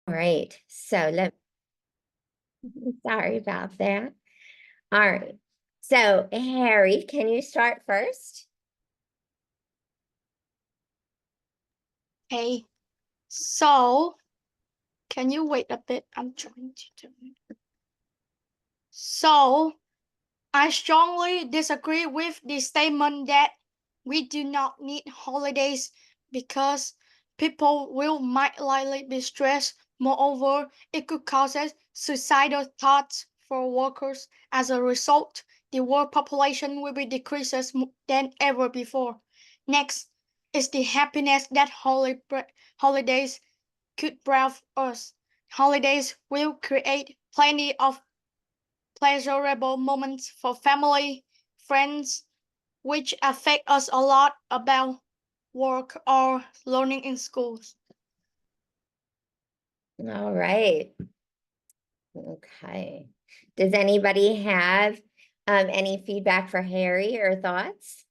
right, so sorry about that. All right, so Harry, can you start first? Okay, so can you wait a bit? I'm trying to do it. So I strongly disagree with the statement that we do not need holidays because people will might likely be stressed. Moreover, it could cause suicidal thoughts for workers. As a result, the world population will be decreases than ever before. Next is the happiness that holidays could bring us. Holidays will create plenty of pleasurable moments for family, friends, which affect us a lot about work or learning in schools. All right. Okay. Does anybody have any feedback for Harry or thoughts?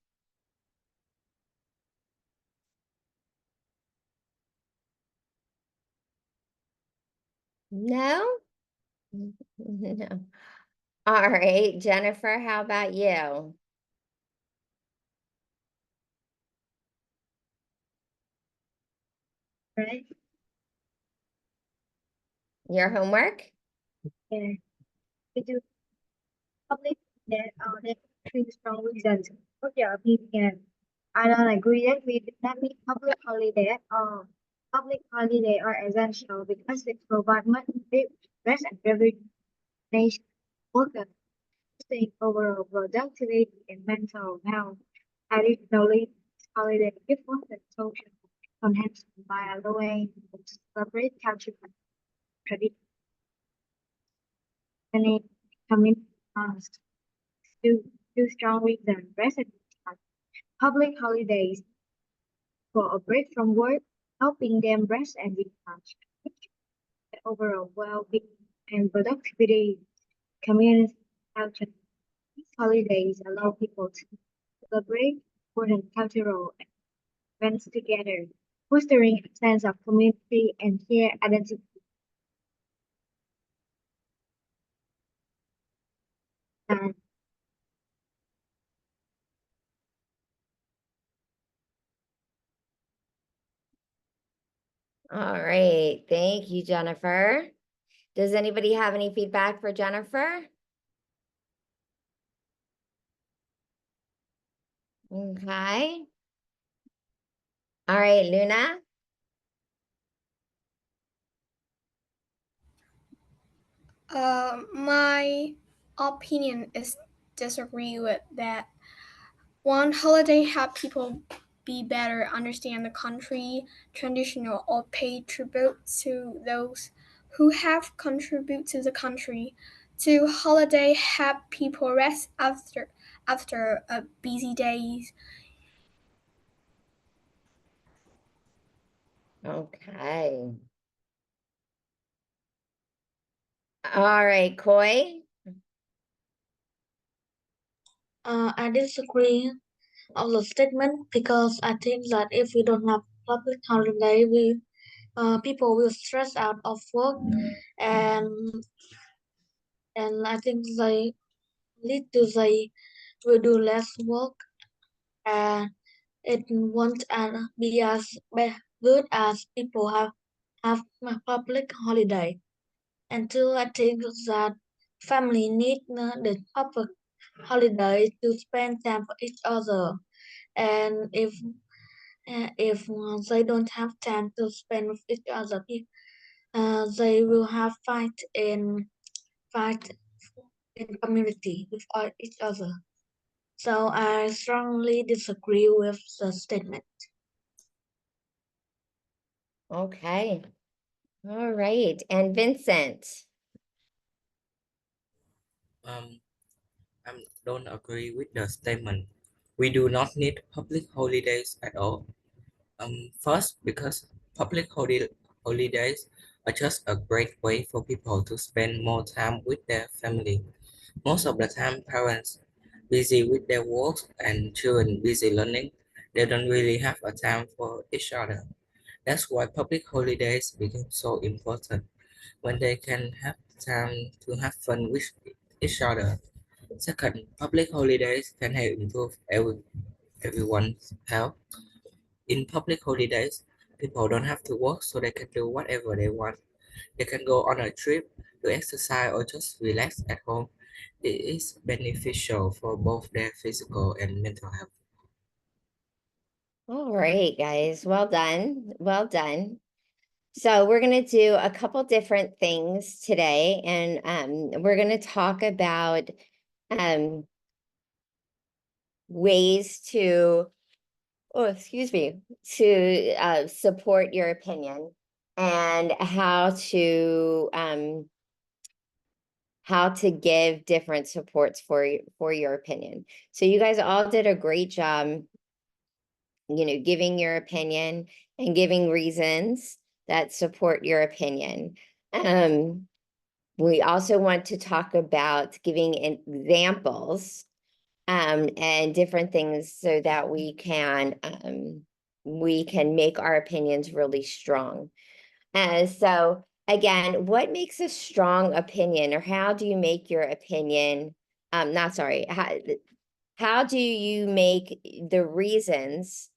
No? No. All right, Jennifer, how about you? Right? Your homework? Yeah. We do public that that three strong reasons for your opinion. I don't agree that we do not need public holiday or public holiday are essential because they provide much rest and recognition workers, boosting overall productivity and mental health. Additionally, holiday give workers social connection by allowing them to celebrate cultural traditions and community bonds. Two strong reasons residents have public holidays for a break from work, helping them rest and recharge. Overall well-being and productivity, community culture. These holidays allow people to celebrate important cultural events together, fostering a sense of community and shared identity. And All right, thank you, Jennifer. Does anybody have any feedback for Jennifer? Okay. All right, Luna? My opinion is disagree with that. One holiday help people be better understand the country, traditional or pay tribute to those who have contributed to the country. Two holiday help people rest after a busy days. Okay. All right, Koi? I disagree on the statement because I think that if we don't have public holiday, we people will stress out of work, and I think they lead to they will do less work, and it won't be as good as people have a public holiday. And two, I think that family need the public holiday to spend time for each other. And if they don't have time to spend with each other, they will have fight in community with each other. So I strongly disagree with the statement. Okay. All right, and Vincent? I don't agree with the statement. We do not need public holidays at all. First, because holidays are just a great way for people to spend more time with their family. Most of the time, parents busy with their work and children busy learning. They don't really have a time for each other. That's why public holidays become so important when they can have time to have fun with each other. Second, public holidays can help improve everyone's health. In public holidays, people don't have to work, so they can do whatever they want. They can go on a trip, do exercise, or just relax at home. It is beneficial for both their physical and mental health. All right, guys, well done, well done. So we're gonna do a couple different things today, and we're gonna talk about ways to, oh, excuse me, to support your opinion and how to give different supports for your opinion. So you guys all did a great job, giving your opinion and giving reasons that support your opinion. We also want to talk about giving examples and different things so that we can make our opinions really strong. So again, what makes a strong opinion, or how do you make your opinion, how do you make the reasons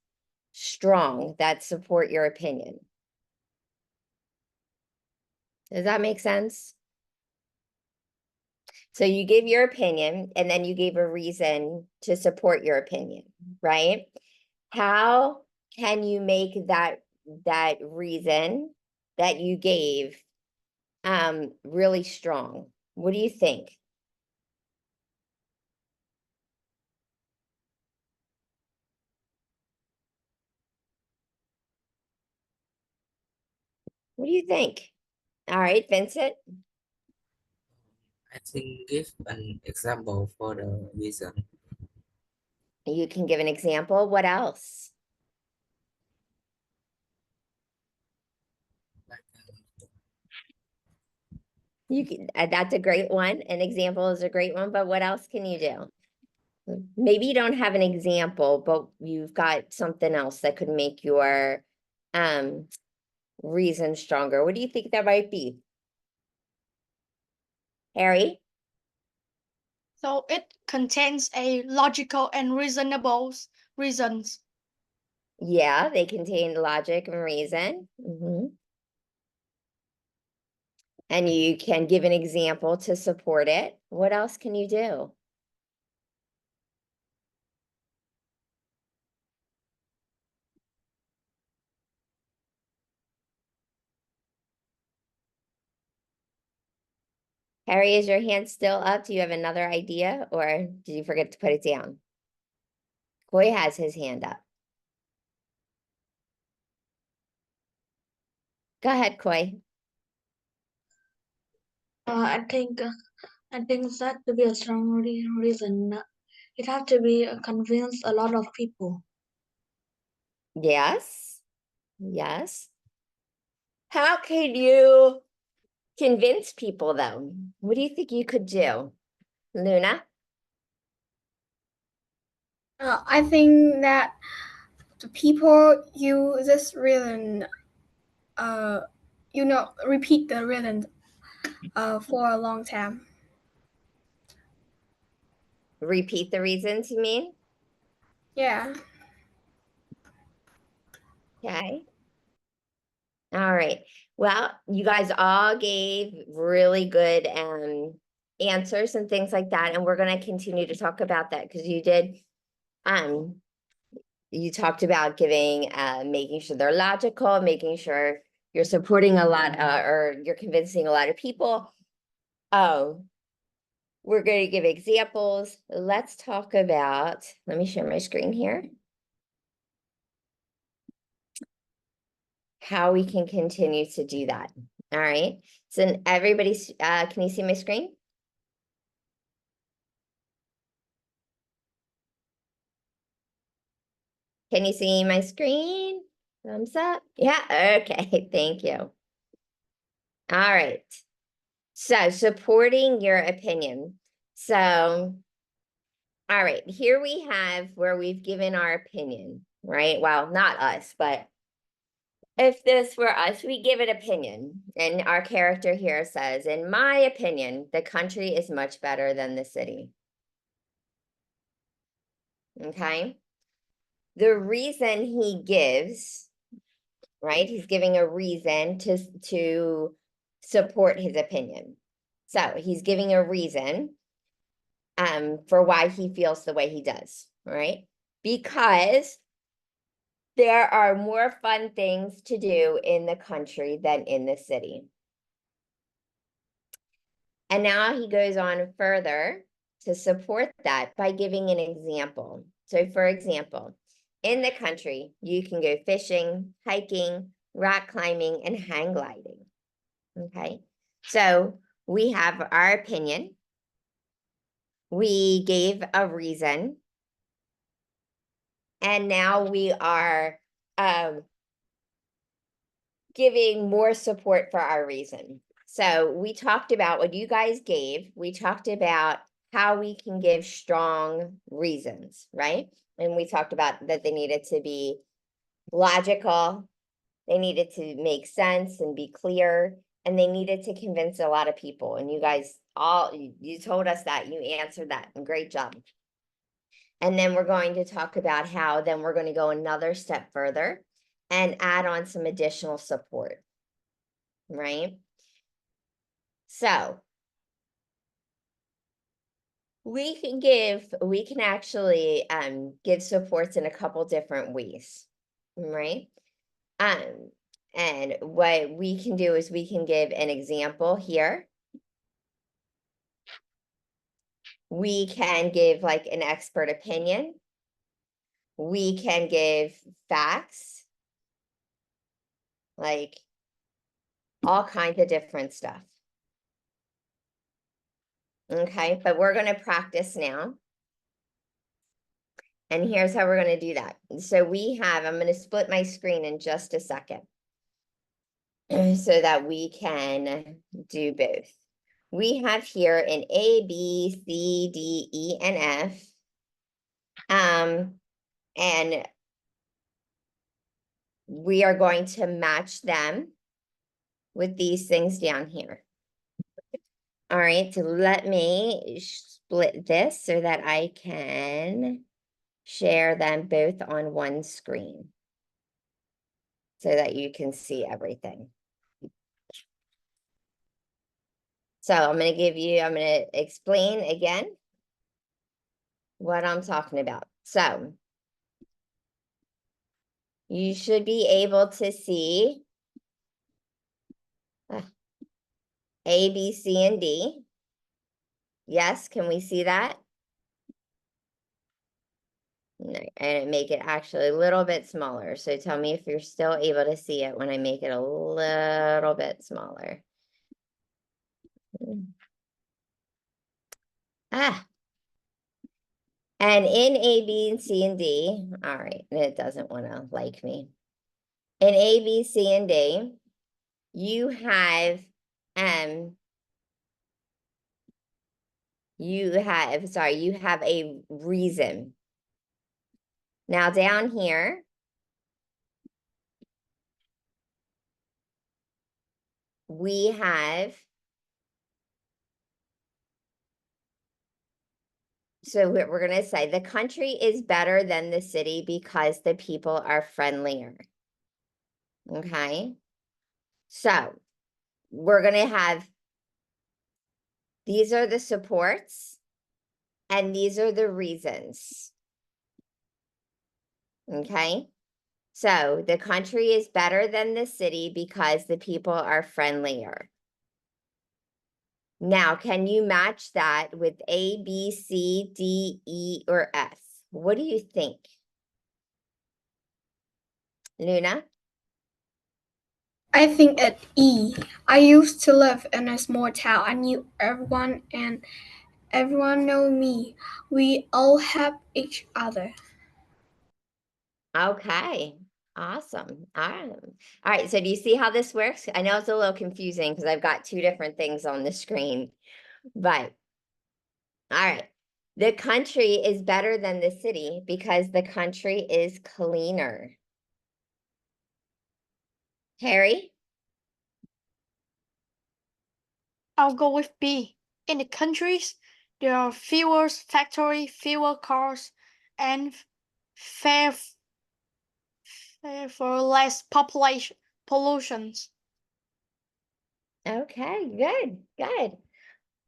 strong that support your opinion? Does that make sense? So you gave your opinion and then you gave a reason to support your opinion, right? How can you make that reason that you gave really strong? What do you think? What do you think? All right, Vincent. I think give an example for the reason. You can give an example. What else? Like, You can, that's a great one. An example is a great one, but what else can you do? Maybe you don't have an example, but you've got something else that could make your reason stronger. What do you think that might be? Harry? So it contains a logical and reasonable reasons. Yeah, they contain logic and reason. And you can give an example to support it. What else can you do? Harry, is your hand still up? Do you have another idea, or did you forget to put it down? Coy has his hand up. Go ahead, Coy. I think that to be a strong reason, it has to be convince a lot of people. Yes. Yes. How can you convince people, though? What do you think you could do? Luna? I think that the people use this reason, repeat the reason for a long time. Repeat the reasons, you mean? Yeah. Okay. All right. Well, you guys all gave really good answers and things like that, and we're going to continue to talk about that because you did you talked about giving making sure they're logical, making sure you're supporting a lot or you're convincing a lot of people. Oh, we're going to give examples. Let's talk about, let me share my screen here. How we can continue to do that. All right. So everybody's, can you see my screen? Can you see my screen? Thumbs up. Yeah. Okay. Thank you. All right. So supporting your opinion. So, all right, here we have where we've given our opinion, right? Well, not us, but if this were us, we give an opinion, and our character here says, in my opinion, the country is much better than the city. Okay? The reason he gives, right? He's giving a reason to support his opinion. So he's giving a reason for why he feels the way he does, right? Because there are more fun things to do in the country than in the city. And now he goes on further to support that by giving an example. So for example, in the country, you can go fishing, hiking, rock climbing, and hang gliding. Okay, so we have our opinion. We gave a reason. And now we are giving more support for our reason. So we talked about what you guys gave. We talked about how we can give strong reasons, right? And we talked about that they needed to be logical, they needed to make sense and be clear, and they needed to convince a lot of people. And you guys all, you told us that, you answered that, and great job. And then we're going to talk about how then we're going to go another step further and add on some additional support, right? So we can actually give supports in a couple different ways, right? And what we can do is we can give an example here. We can give like an expert opinion. We can give facts, like all kinds of different stuff. Okay, but we're going to practice now. And here's how we're going to do that. So we have, I'm going to split my screen in just a second so that we can do both. We have here an A, B, C, D, E, and F. And we are going to match them with these things down here. All right, so let me split this so that I can share them both on one screen so that you can see everything. So I'm going to explain again what I'm talking about. So you should be able to see A, B, C, and D. Yes, can we see that? No, and make it actually a little bit smaller. So tell me if you're still able to see it when I make it a little bit smaller. And in A, B, and C, and D, all right, it doesn't want to like me. In A, B, C, and D, you have a reason. Now down here, we have, so we're going to say the country is better than the city because the people are friendlier. Okay. So we're going to have, these are the supports and these are the reasons. Okay. So the country is better than the city because the people are friendlier. Now, can you match that with A, B, C, D, E, or F? What do you think? Luna? I think at E. I used to live in a small town. I knew everyone and everyone knew me. We all help each other. Okay, awesome. All right, so do you see how this works? I know it's a little confusing because I've got two different things on the screen, but all right. The country is better than the city because the country is cleaner. Harry? I'll go with B. In the countries, there are fewer factories, fewer cars, and for less population pollutions. Okay, good.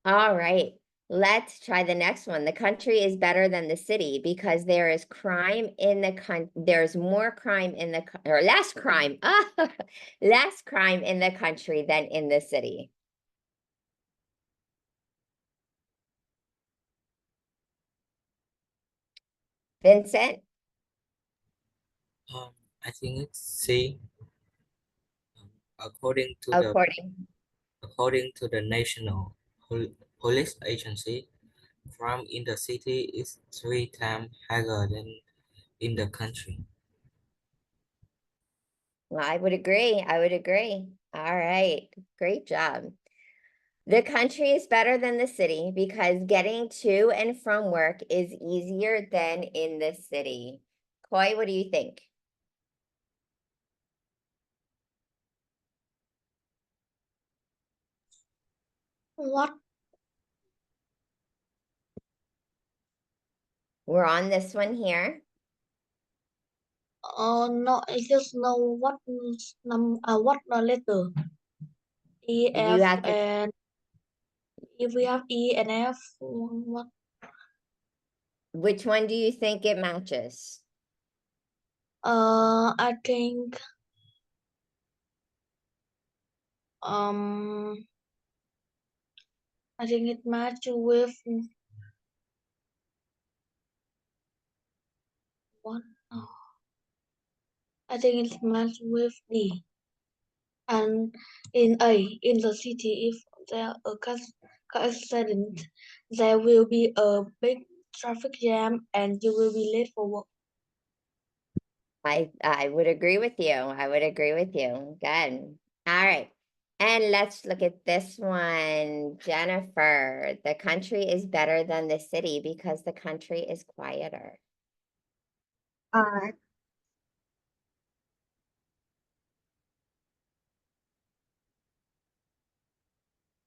All right, let's try the next one. The country is better than the city because there is crime in the there's more crime in the or less crime, less crime in the country than in the city. Vincent? I think it's C. According to the National Police Agency, crime in the city is 3 times higher than in the country. Well, I would agree. All right, great job. The country is better than the city because getting to and from work is easier than in the city. Koi, what do you think? What? We're on this one here. No, I just know what letter. E, You F, have to, and if we have E and F, what? which one do you think it matches? I think it matches with what? Oh, I think it matches with D. And in the city, if there a car accident, there will be a big traffic jam and you will be late for work. I would agree with you. Good. All right. And let's look at this one. Jennifer, the country is better than the city because the country is quieter.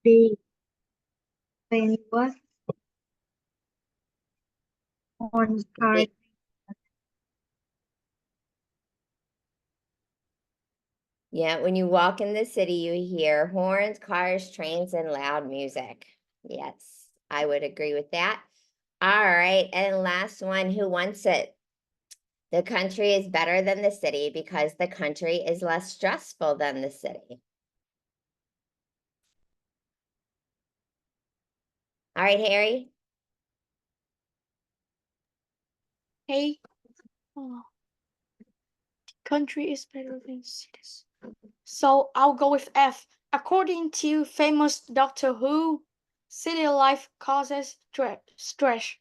B. When was on car. Yeah, when you walk in the city, you hear horns, cars, trains, and loud music. Yes, I would agree with that. All right, and last one, who wants it? The country is better than the city because the country is less stressful than the city. All right, Harry? Hey, country is better than cities. So I'll go with F. According to famous Doctor Who, city life causes stress.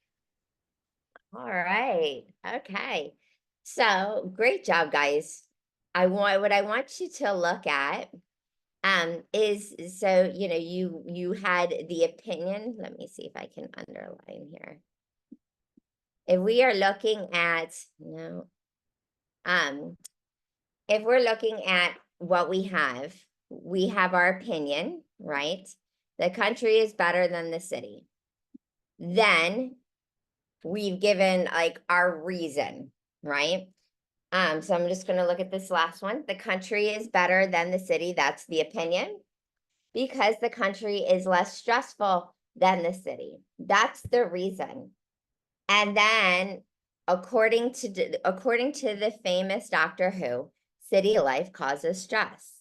All right. Okay. So great job, guys. What I want you to look at is so you had the opinion. Let me see if I can underline here. If we are looking at if we're looking at what we have our opinion, right? The country is better than the city. Then we've given like our reason, right? So I'm just going to look at this last one. The country is better than the city. That's the opinion because the country is less stressful than the city. That's the reason. And then according to the famous Doctor Who, city life causes stress,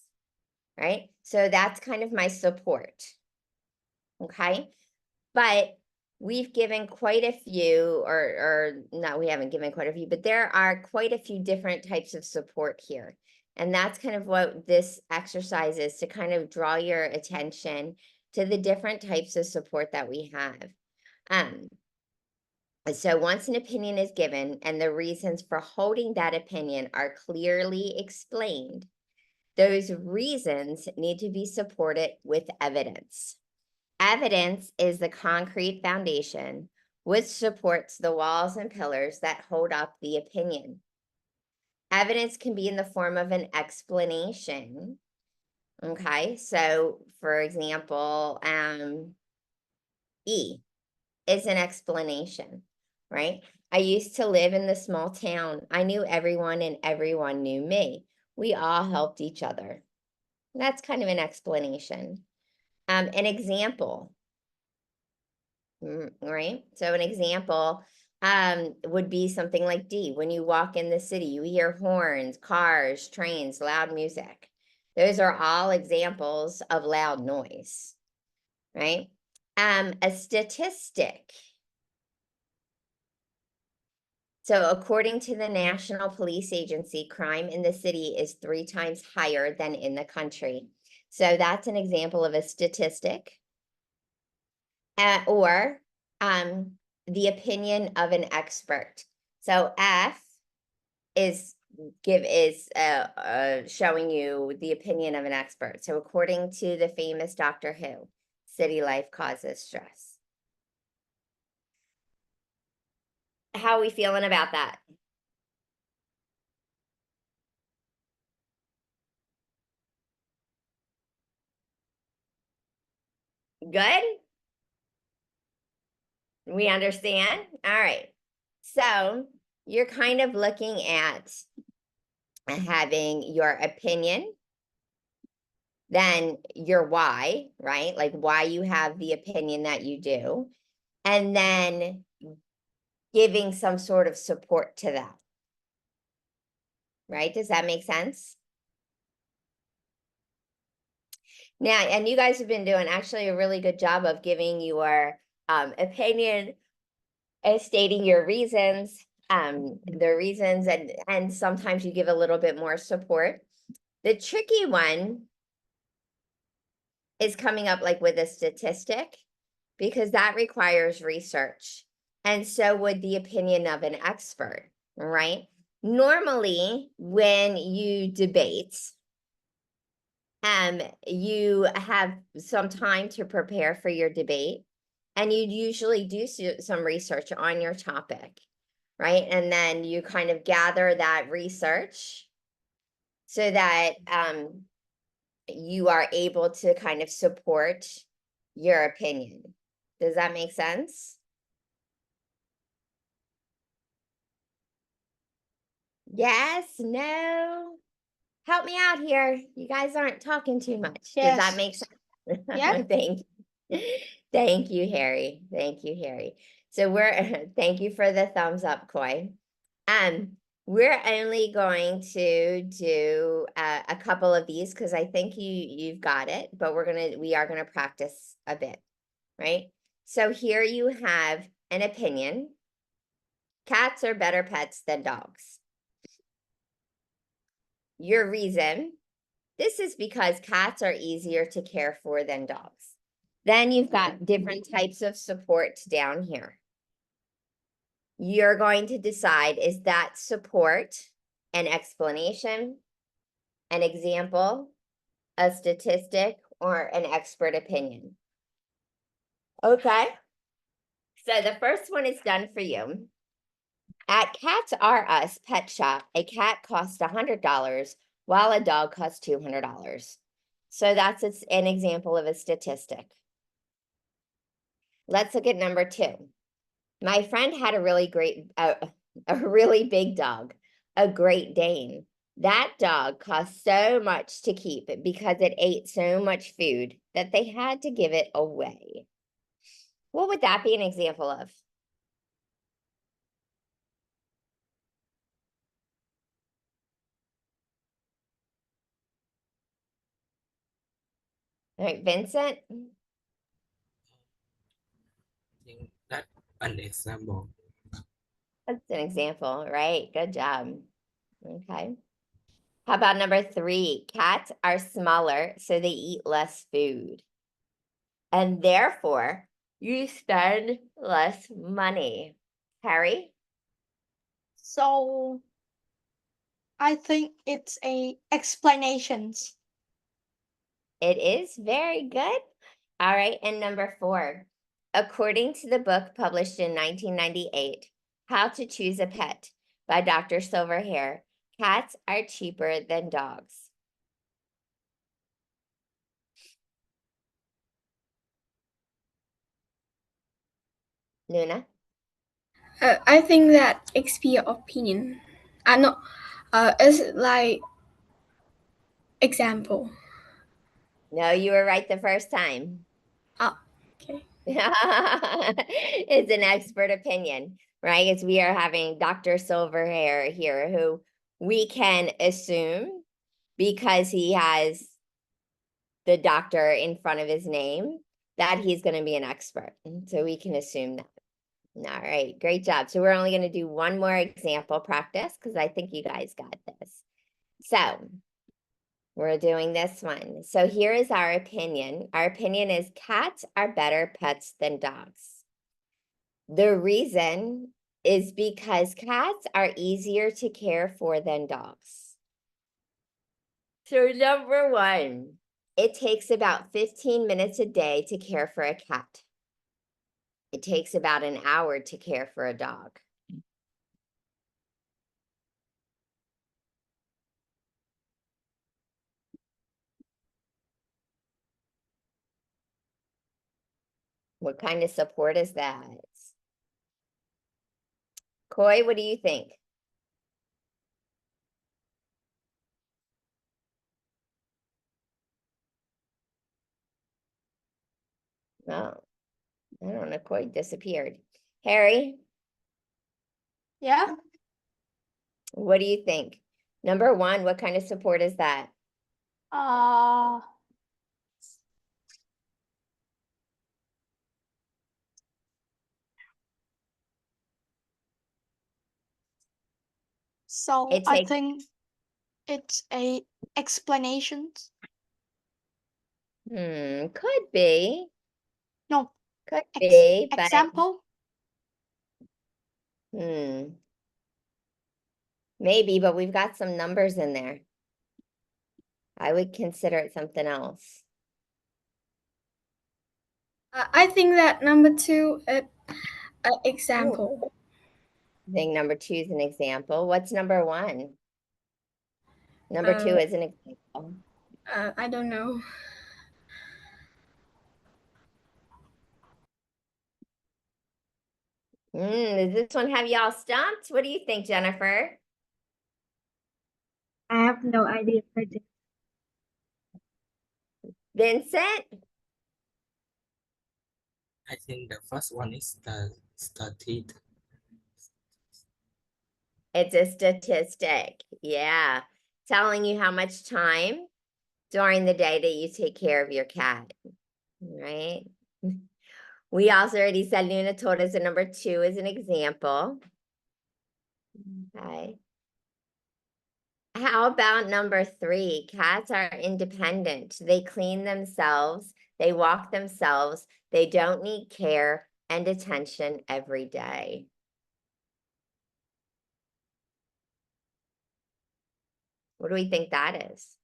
right? So that's kind of my support. Okay. But we've given quite a few, or no, we haven't given quite a few, but there are quite a few different types of support here. And that's kind of what this exercise is, to kind of draw your attention to the different types of support that we have. So once an opinion is given and the reasons for holding that opinion are clearly explained, those reasons need to be supported with evidence. Evidence is the concrete foundation which supports the walls and pillars that hold up the opinion. Evidence can be in the form of an explanation, Okay, so for example, E is an explanation, right? I used to live in the small town. I knew everyone and everyone knew me. We all helped each other. That's kind of an explanation. An example, right? So an example would be something like D. When you walk in the city, you hear horns, cars, trains, loud music. Those are all examples of loud noise, right? A statistic. So according to the National Police Agency, crime in the city is 3 times higher than in the country. So that's an example of a statistic. Or the opinion of an expert. So F is showing you the opinion of an expert. So according to the famous Doctor Who, city life causes stress. How are we feeling about that? Good? We understand? All right. So you're kind of looking at having your opinion, then your why, right? Like why you have the opinion that you do, and then giving some sort of support to that. Right? Does that make sense? Now, and you guys have been doing actually a really good job of giving your opinion and stating your reasons, the reasons, and sometimes you give a little bit more support. The tricky one is coming up like with a statistic, because that requires research. And so would the opinion of an expert, right? Normally, when you debate, you have some time to prepare for your debate, and you usually do some research on your topic, right? And then you kind of gather that research so that you are able to kind of support your opinion. Does that make sense? Yes, no? Help me out here. You guys aren't talking too much. Does that Yes. make sense? Yeah. Thank you. Thank you, Harry. Thank you, Harry. So thank you for the thumbs up, Koi. We're only going to do a couple of these because I think you've got it, but we are gonna practice a bit, right? So here you have an opinion. Cats are better pets than dogs. Your reason: this is because cats are easier to care for than dogs. Then you've got different types of support down here. You're going to decide, is that support an explanation, an example, a statistic, or an expert opinion? Okay. So the first one is done for you. At Cats R Us Pet Shop, a cat costs $100 while a dog costs $200. So that's an example of a statistic. Let's look at number 2. My friend had a really big dog, a Great Dane. That dog cost so much to keep because it ate so much food that they had to give it away. What would that be an example of? All right, Vincent? I think that's an example. That's an example, right? Good job. Okay. How about number 3? Cats are smaller, so they eat less food. And therefore, you spend less money. Harry? So I think it's a explanations. It is very good. All right, and number 4. According to the book published in 1998, How to Choose a Pet by Dr. Silverhair, cats are cheaper than dogs. Luna? I think that expert opinion. No, it's like example. No, you were right the first time. Oh, okay. It's an expert opinion, right? It's we are having Dr. Silverhair here who we can assume because he has the doctor in front of his name that he's going to be an expert. So we can assume that. All right, great job. So we're only going to do one more example practice because I think you guys got this. So we're doing this one. So here is our opinion. Our opinion is cats are better pets than dogs. The reason is because cats are easier to care for than dogs. So number one, it takes about 15 minutes a day to care for a cat. It takes about an hour to care for a dog. What kind of support is that? Coy, what do you think? No, I don't know. Coy disappeared. Harry, Yeah. what do you think? Number one, what kind of support is that? So It I takes- think it's a explanation. Could be. No, Could be, but example. maybe, but we've got some numbers in there. I would consider it something else. I think that number two, example. I think number two is an example. What's number one? Number two is an example. I don't know. Does this one have y'all stumped? What do you think, Jennifer? I have no idea. Vincent? I think the first one is the statistic. It's a statistic. Yeah. Telling you how much time during the day that you take care of your cat. Right? We also already said Luna told us that number two is an example. Okay. How about number three? Cats are independent. They clean themselves. They walk themselves. They don't need care and attention every day. What do we think that is?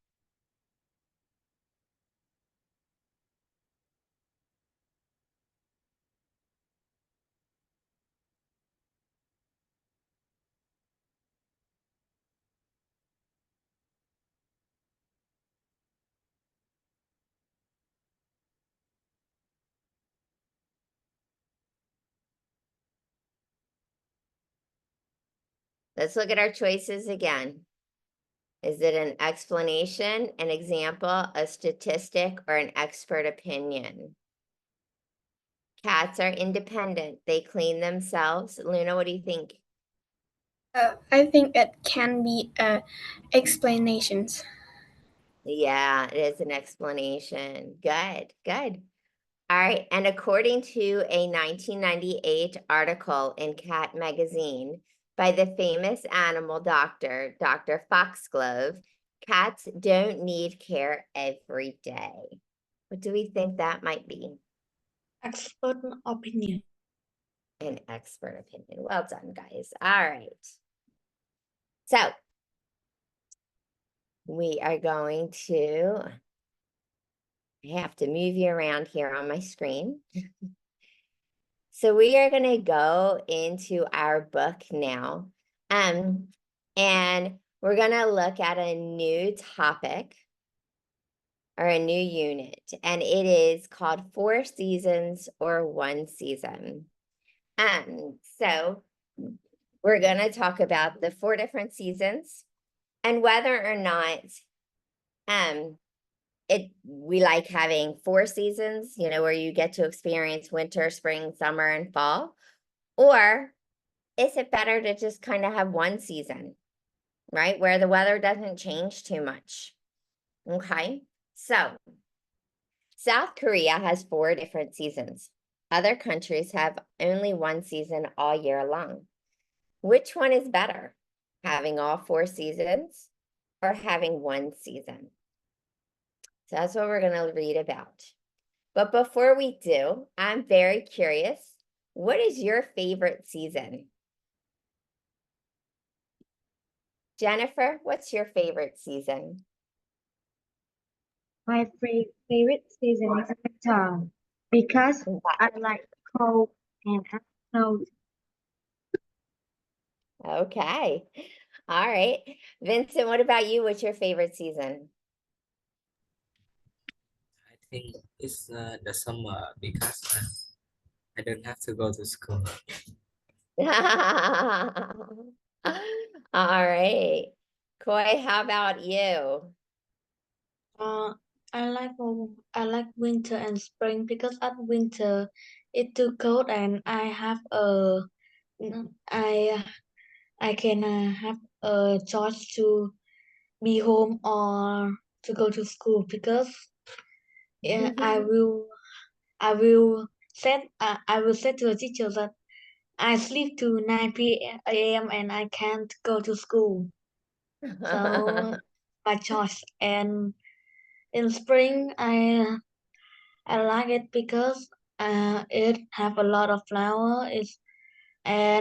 Let's look at our choices again. Is it an explanation, an example, a statistic, or an expert opinion? Cats are independent. They clean themselves. Luna, what do you think? I think it can be explanations. Yeah, it is an explanation. Good, good. All right, and according to a 1998 article in Cat Magazine by the famous animal doctor, Dr. Foxglove, cats don't need care every day. What do we think that might be? Expert opinion. An expert opinion. Well done, guys. All right. So we are going to have to move you around here on my screen. So we are going to go into our book now. And we're going to look at a new topic or a new unit, and it is called 4 Seasons or 1 Season. So we're gonna talk about the 4 different seasons and whether or not we like having 4 seasons, you know, where you get to experience winter, spring, summer, and fall, or is it better to just kind of have 1 season, right? Where the weather doesn't change too much. Okay, so South Korea has 4 different seasons. Other countries have only 1 season all year long. Which one is better? Having all 4 seasons or having 1 season? So that's what we're going to read about. But before we do, I'm very curious. What is your favorite season? Jennifer, what's your favorite season? My favorite season is winter because I like cold and snow. Okay. All right. Vincent, what about you? What's your favorite season? I think it's the summer because I don't have to go to school. All right. Koi, how about you? Uh, I like winter and spring because at winter it's too cold and I I can have a choice to be home or to go to school because I will I will say to the teacher that I sleep to 9 p.m. and I can't go to school. So my choice. And in spring I like it because it have a lot of flower. I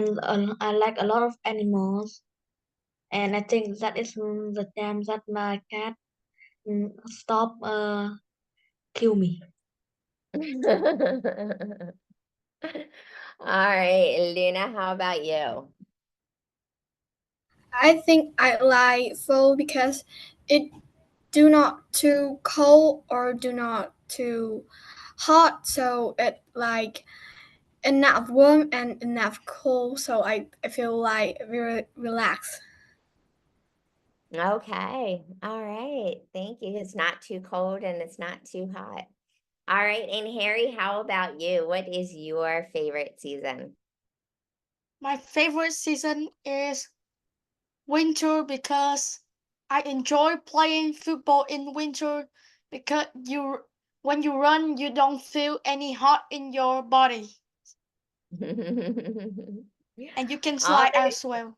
like a lot of animals. And I think that is the time that my cat stop kill me. All right, Luna, how about you? I think I like fall because it do not too cold or do not too hot, so it like enough warm and enough cold, so I feel like very relaxed. Okay, all right, thank you. It's not too cold and it's not too hot. All right, and Harry, how about you? What is your favorite season? My favorite season is winter because I enjoy playing football in winter because when you run you don't feel any hot in your body and you can All slide right. as well.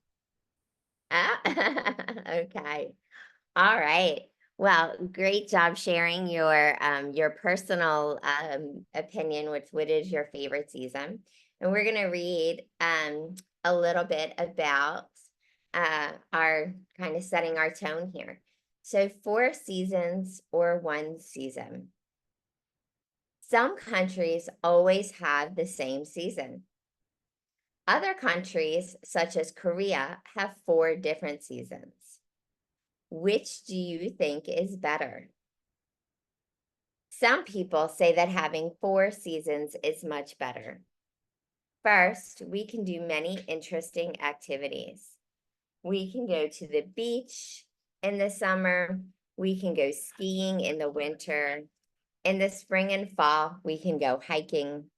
Okay. All right. Well, great job sharing your personal opinion with what is your favorite season. And we're gonna read a little bit about our kind of setting our tone here. So 4 seasons or 1 season. Some countries always have the same season. Other countries, such as Korea, have 4 different seasons. Which do you think is better? Some people say that having 4 seasons is much better. First, we can do many interesting activities. We can go to the beach in the summer. We can go skiing in the winter. In the spring and fall, we can go hiking.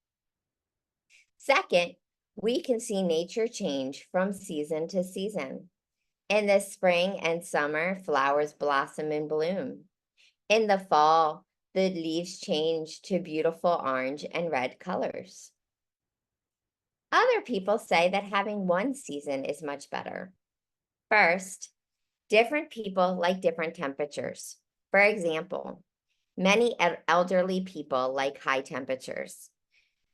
Second, we can see nature change from season to season. In the spring and summer, flowers blossom and bloom. In the fall, the leaves change to beautiful orange and red colors. Other people say that having 1 season is much better. First, different people like different temperatures. For example, many elderly people like high temperatures,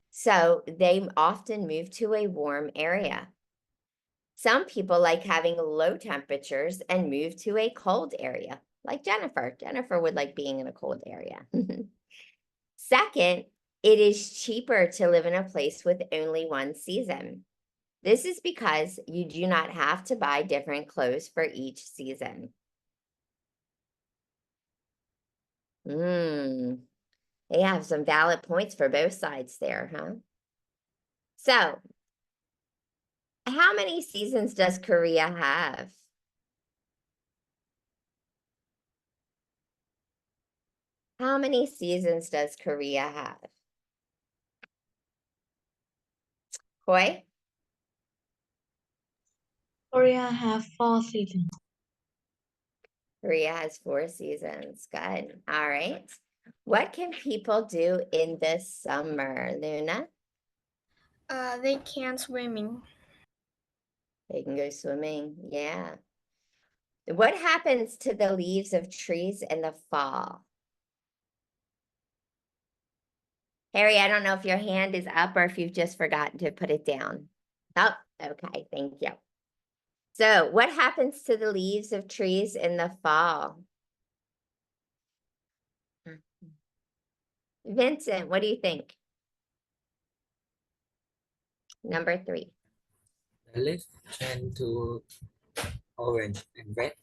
so they often move to a warm area. Some people like having low temperatures and move to a cold area, like Jennifer. Jennifer would like being in a cold area. Second, it is cheaper to live in a place with only 1 season. This is because you do not have to buy different clothes for each season. They have some valid points for both sides there, huh? So, How many seasons does Korea have? How many seasons does Korea have? Koi? Korea have 4 seasons. Korea has 4 seasons. Good. All right. What can people do in the summer, Luna? They can swimming. They can go swimming. Yeah. What happens to the leaves of trees in the fall? Harry, I don't know if your hand is up or if you've just forgotten to put it down. Oh, okay. Thank you. So what happens to the leaves of trees in the fall? Vincent, what do you think? Number 3. The leaves turn to orange and red.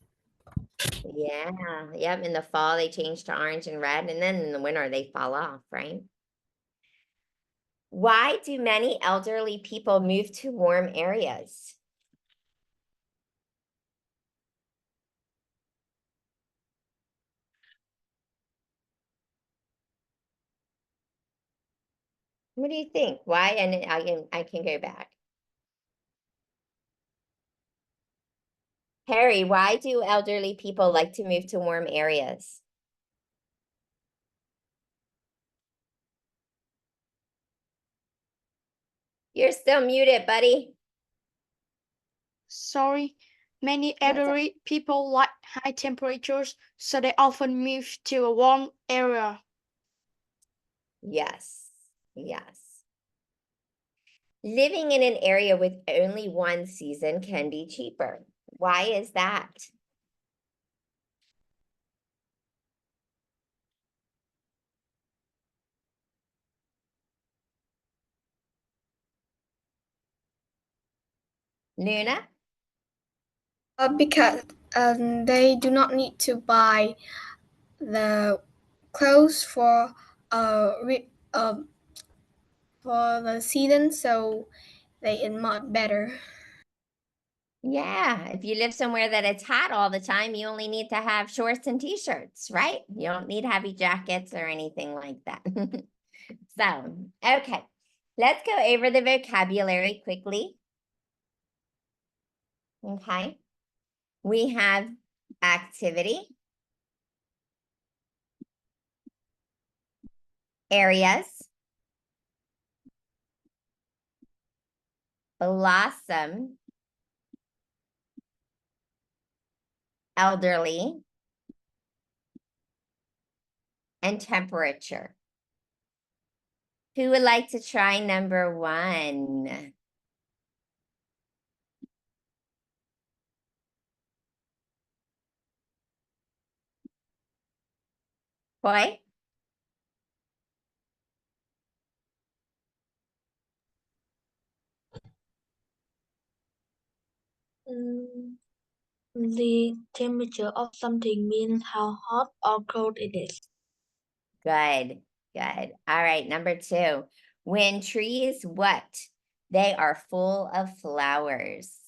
Yeah, yep. In the fall, they change to orange and red, and then in the winter, they fall off, right? Why do many elderly people move to warm areas? What do you think? Why? And I can go back. Harry, why do elderly people like to move to warm areas? You're still muted, buddy. Sorry. Many That's elderly people like high temperatures, so they often move to a warm area. Yes, yes. Living in an area with only one season can be cheaper. Why is that? Luna? Because they do not need to buy the clothes for the season, so they are much better. Yeah, if you live somewhere that it's hot all the time, you only need to have shorts and t-shirts, right? You don't need heavy jackets or anything like that. So, okay, let's go over the vocabulary quickly. Okay, we have activity, areas, blossom, elderly, and temperature. Who would like to try number 1? Boy? The temperature of something means how hot or cold it is. Good, good. All right, number 2. When trees what? They are full of flowers.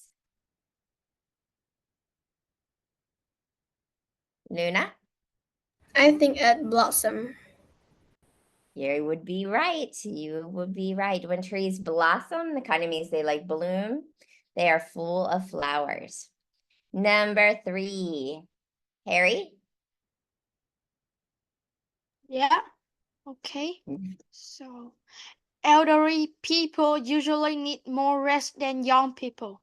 Luna? I think it blossom. You would be right. You would be right. When trees blossom, the kind of means they like bloom. They are full of flowers. Number 3. Harry? Yeah. Okay. Mm. So, elderly people usually need more rest than young people.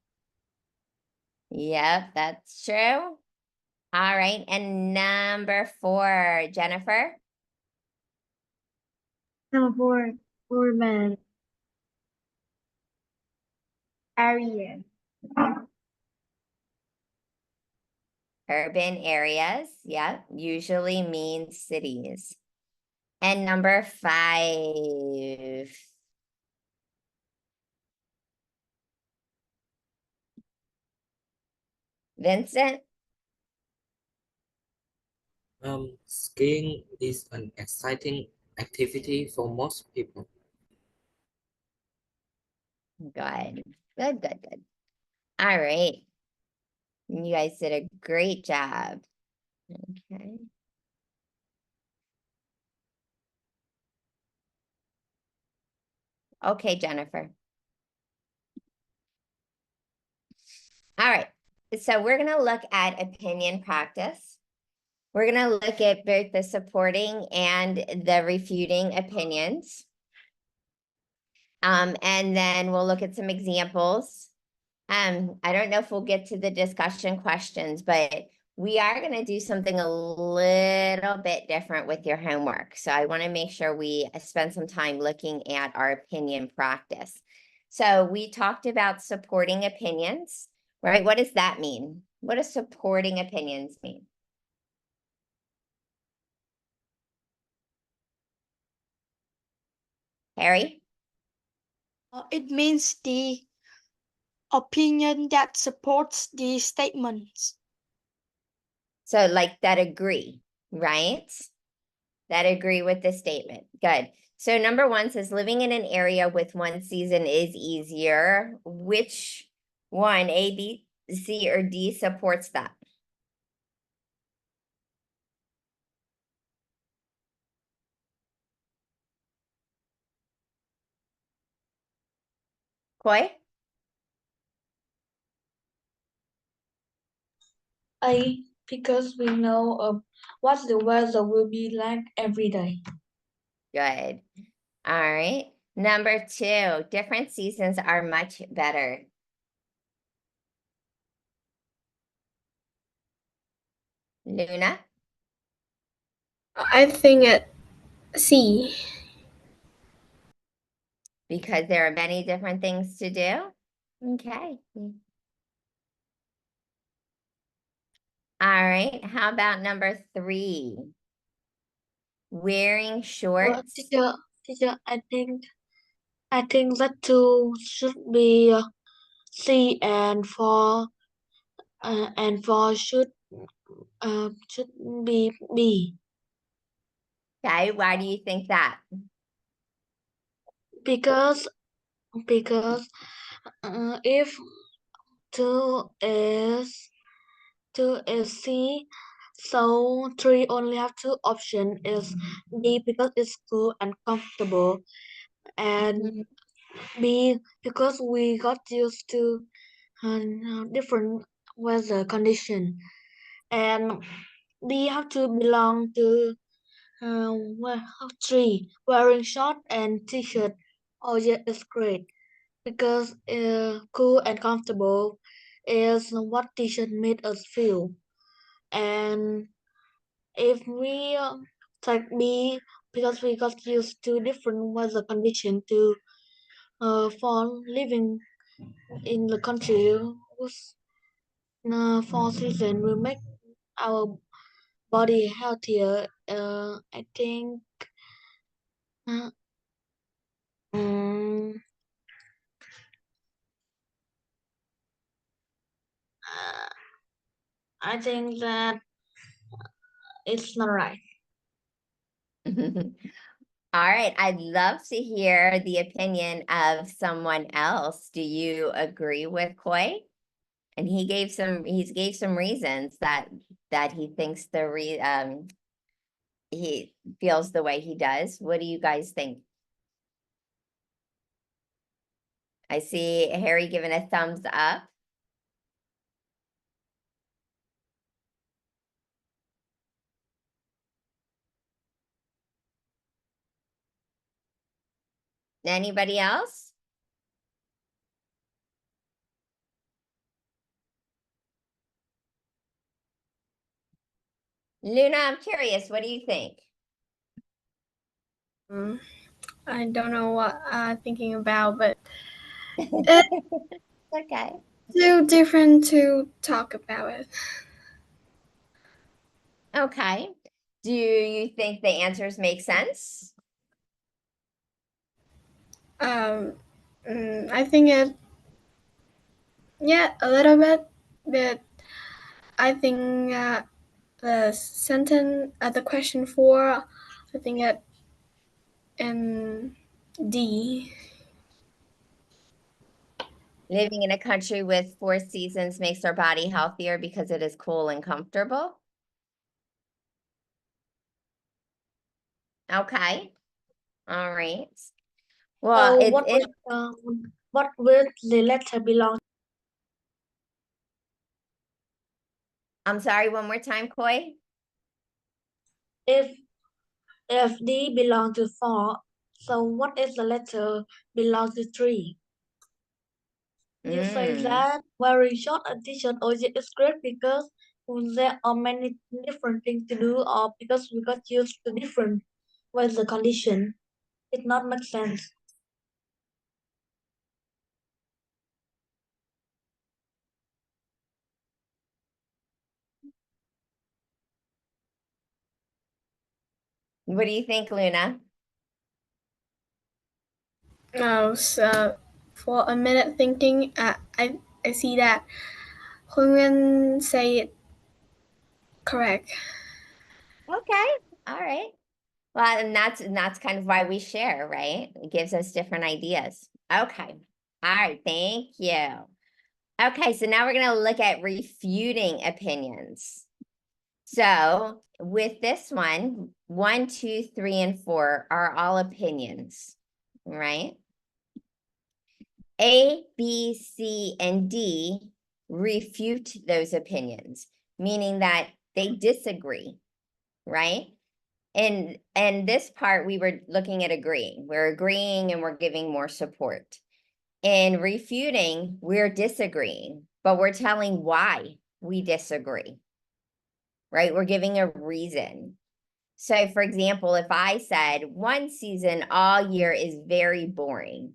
Yep, that's true. All right. And number 4, Jennifer? Number 4, urban area. Urban areas. Yep, usually means cities. And number 5. Vincent? Skiing is an exciting activity for most people. Good. Good, good, good. All right. You guys did a great job. Okay. Okay, Jennifer. All right. So we're going to look at opinion practice. We're going to look at both the supporting and the refuting opinions. And then we'll look at some examples. I don't know if we'll get to the discussion questions, but we are going to do something a little bit different with your homework. So I want to make sure we spend some time looking at our opinion practice. So we talked about supporting opinions, right? What does that mean? What does supporting opinions mean? Harry? It means the opinion that supports the statements. So like that agree, right? That agree with the statement. Good. So number one says living in an area with one season is easier. Which one, A, B, C, or D supports that? Koi? A, because we know what the weather will be like every day. Good. All right. Number two, different seasons are much better. Luna? I think it C. Because there are many different things to do? Okay. All right. How about number three? Wearing shorts. Teacher, I think that two should be C, and for should be B. Okay, why do you think that? Because if two is C, so three only have two options is B because it's cool and comfortable, and B because we got used to different weather condition, and D have to belong to three wearing short and t-shirt. Oh yeah, it's great because cool and comfortable is what t-shirt made us feel. And if we take B because we got used to different weather condition to for living in the country was for season will make our body healthier. I think uh, um, uh, I think that it's not right. All right, I'd love to hear the opinion of someone else. Do you agree with Koi? And he gave some reasons that he thinks he feels the way he does. What do you guys think? I see Harry giving a thumbs up. Anybody else? Luna, I'm curious, what do you think? I don't know what I'm thinking about, but Okay. too different to talk about it. Okay. Do you think the answers make sense? I think a little bit, but I think the sentence, the question 4, I think it in D. Living in a country with 4 seasons makes our body healthier because it is cool and comfortable. Okay. All right. Well, So what will the letter belong? I'm sorry, one more time, Koi. If D belong to 4, so what is the letter belong to 3? You say that very short addition or is great because there are many different things to do or because we got used to different weather condition. It not make sense. What do you think, Luna? No, so for a minute thinking, I see that Huyen say it correct. Okay. All right. Well, and that's kind of why we share, right? It gives us different ideas. Okay. All right. Thank you. Okay. So now we're going to look at refuting opinions. So with this one, 1, 2, 3, and 4 are all opinions, right? A, B, C, and D refute those opinions, meaning that they disagree, right? And this part, we were looking at agreeing. We're agreeing and we're giving more support. In refuting, we're disagreeing, but we're telling why we disagree, right? We're giving a reason. So for example, if I said 1 season all year is very boring,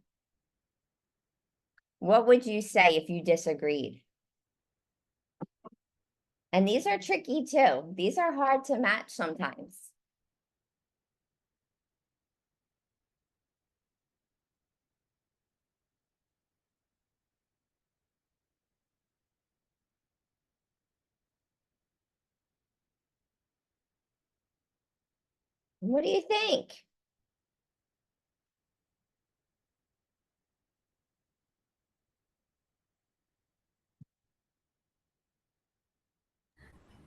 what would you say if you disagreed? And these are tricky too. These are hard to match sometimes. What do you think?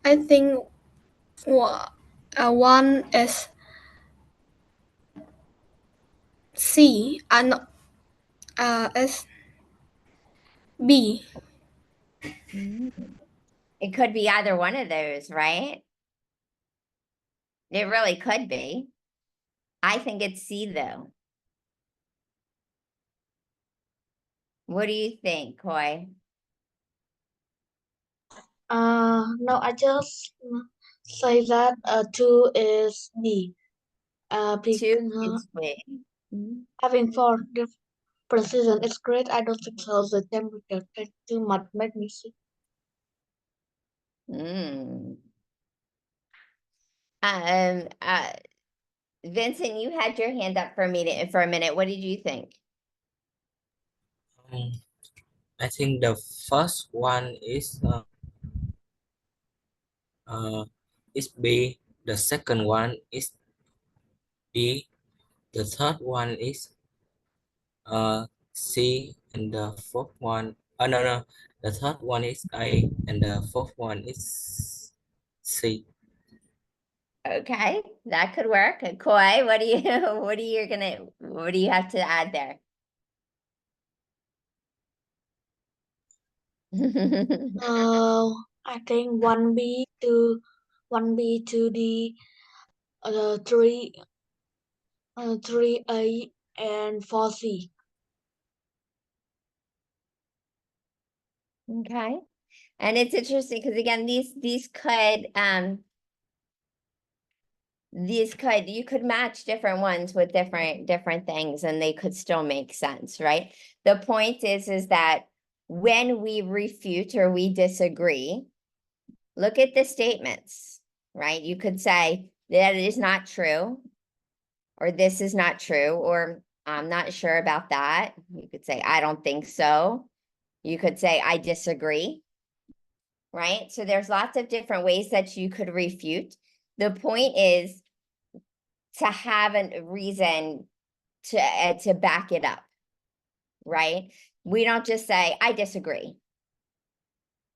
I think one is C and is B. It could be either one of those, right? It really could be. I think it's C though. What do you think, Koi? No, I just say that 2 is D. 2 Because is B. having 4 different seasons is great. I don't think so. The temperature take too much make me sick. Mm. Um, uh, Vincent, you had your hand up for a minute. What did you think? I think the first one is B. The second one is D. The third one is C, and the fourth one. Oh no, the third one is A, and the fourth one is C. Okay, that could work. Koi, what do you what do you have to add there? I think 1B to 2D, 3A and 4C. Okay. And it's interesting because again, these could you could match different ones with different things and they could still make sense, right? The point is that when we refute or we disagree, look at the statements, right? You could say that is not true, or this is not true, or I'm not sure about that. You could say, I don't think so. You could say, I disagree, right? So there's lots of different ways that you could refute. The point is to have a reason to back it up, right? We don't just say, I disagree.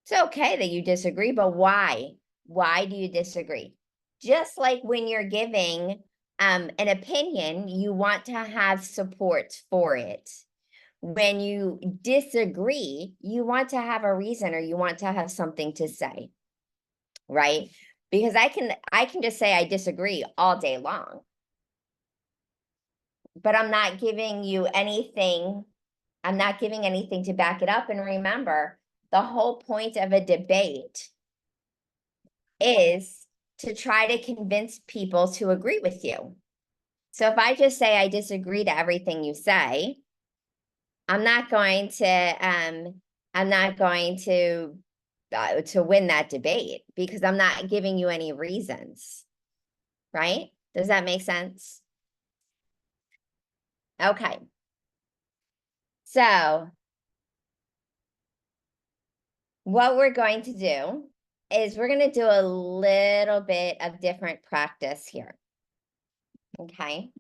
It's okay that you disagree, but why? Why do you disagree? Just like when you're giving an opinion, you want to have support for it. When you disagree, you want to have a reason or you want to have something to say, right? Because I can just say I disagree all day long, but I'm not giving you anything. I'm not giving anything to back it up. And remember, the whole point of a debate is to try to convince people to agree with you. So if I just say I disagree to everything you say, I'm not going to win that debate because I'm not giving you any reasons, right? Does that make sense? Okay. So what we're going to do is we're going to do a little bit of different practice here. Okay.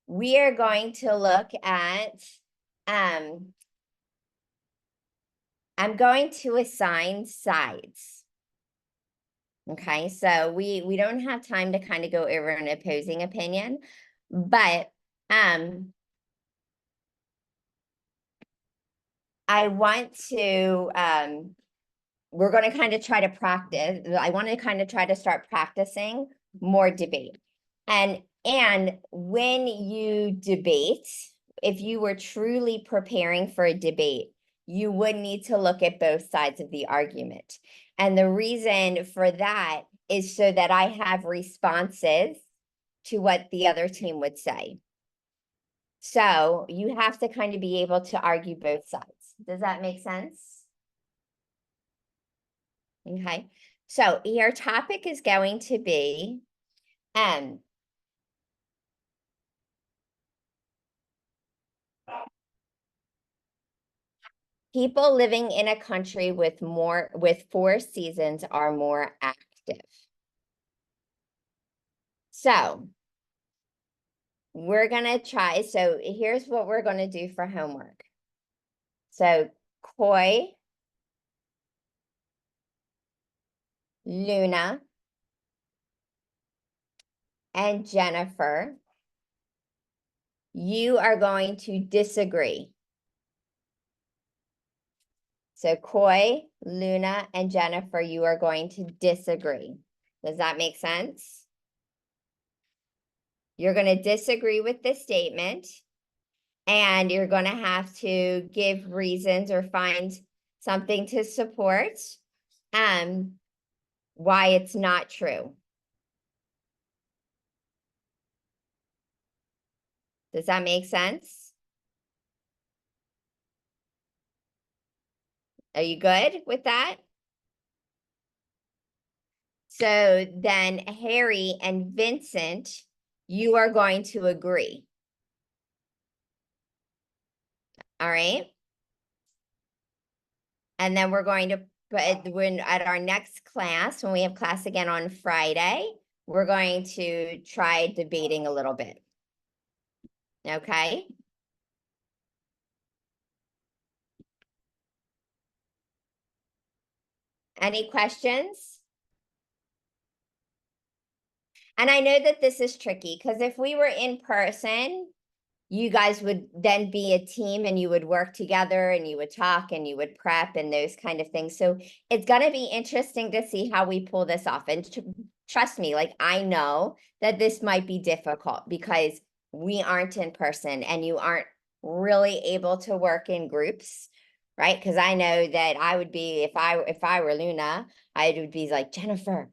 We are going to look at, I'm going to assign sides. Okay, so we don't have time to kind of go over an opposing opinion, but I want to, we're going to kind of try to practice. I want to kind of try to start practicing more debate. And when you debate, if you were truly preparing for a debate, you would need to look at both sides of the argument. And the reason for that is so that I have responses to what the other team would say. So you have to kind of be able to argue both sides. Does that make sense? Okay, so your topic is going to be people living in a country with 4 seasons are more active. So we're gonna try, so here's what we're gonna do for homework. So Koi, Luna, and Jennifer, you are going to disagree. So Koi, Luna, and Jennifer, you are going to disagree. Does that make sense? You're going to disagree with this statement, and you're going to have to give reasons or find something to support why it's not true. Does that make sense? Are you good with that? So then Harry and Vincent, you are going to agree. All right. And then we're going to put, when at our next class, when we have class again on Friday, we're going to try debating a little bit. Okay. Any questions? And I know that this is tricky because if we were in person, you guys would then be a team and you would work together and you would talk and you would prep and those kind of things. So it's going to be interesting to see how we pull this off. And trust me, like I know that this might be difficult because we aren't in person and you aren't really able to work in groups, right? Because I know that I would be, if I were Luna, I would be like, Jennifer,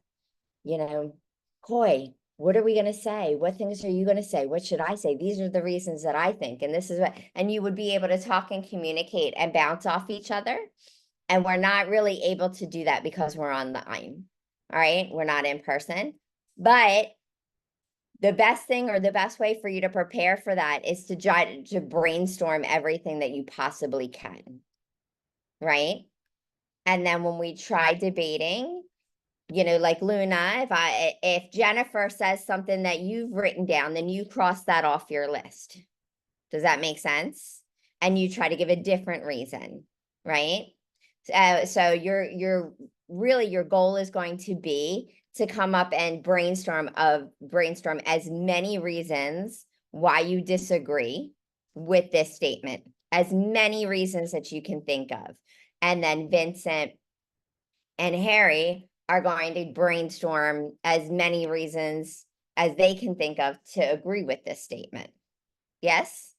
you know, Koi, what are we going to say? What things are you going to say? What should I say? These are the reasons that I think, and this is what, and you would be able to talk and communicate and bounce off each other. And we're not really able to do that because we're online. All right. We're not in person, but the best thing or the best way for you to prepare for that is to try to brainstorm everything that you possibly can. Right. And then when we try debating, you know, like Luna, if Jennifer says something that you've written down, then you cross that off your list. Does that make sense? and you try to give a different reason, right? So your goal is going to be to come up and brainstorm as many reasons why you disagree with this statement, as many reasons that you can think of. And then Vincent and Harry are going to brainstorm as many reasons as they can think of to agree with this statement. Yes?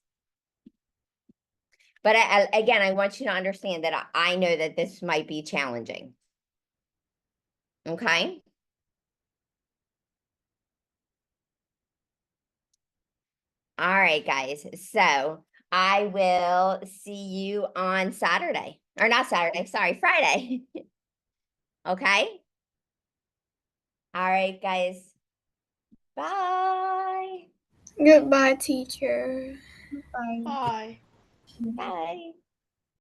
But again, I want you to understand that I know that this might be challenging. Okay? All right, guys. So I will see you on Saturday. Or not Saturday, sorry, Friday. Okay? All right, guys. Bye. Goodbye, teacher. Bye. Bye. Bye.